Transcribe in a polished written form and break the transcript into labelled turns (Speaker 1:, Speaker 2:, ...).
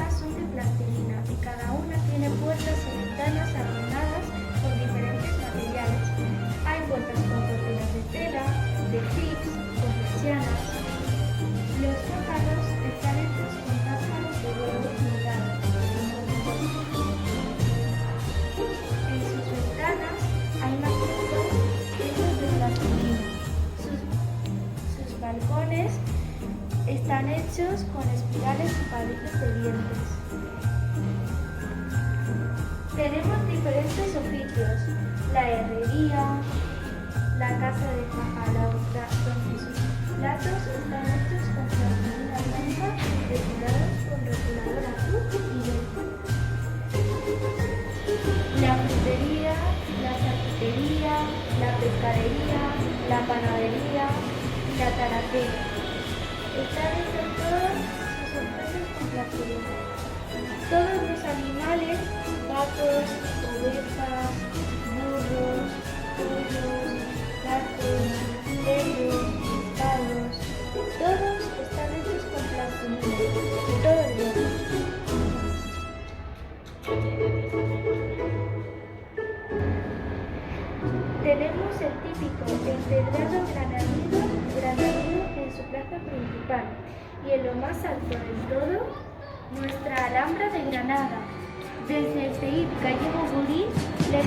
Speaker 1: parejas son de plastilina y cada una tiene puertas y ventanas adornadas con diferentes materiales. Hay puertas con cortinas de tela, de clips, con persianas. Los pájaros están hechos con cáscaras de huevos moldados. En sus ventanas hay macetos hechos de plastilina. Sus balcones están hechos con espirales y palitos de dientes. Tenemos diferentes oficios: la herrería, la casa de pajarauta, donde sus platos están hechos con plastilina blanca decorados con rotulador azul y verde. La frutería, la charcutería, la pescadería, la panadería y la tarafera. Están hechos todos sus objetos con plastilina. Todos los animales, gatos, ovejas, burros, pollos, gatos, cerdos, pescados, todos están hechos con plastilina de todo el mundo. Tenemos el típico empedrado granadino en su plaza principal y en lo más alto del todo, nuestra Alhambra de Granada. Desde el CEIP Gallego Bulín les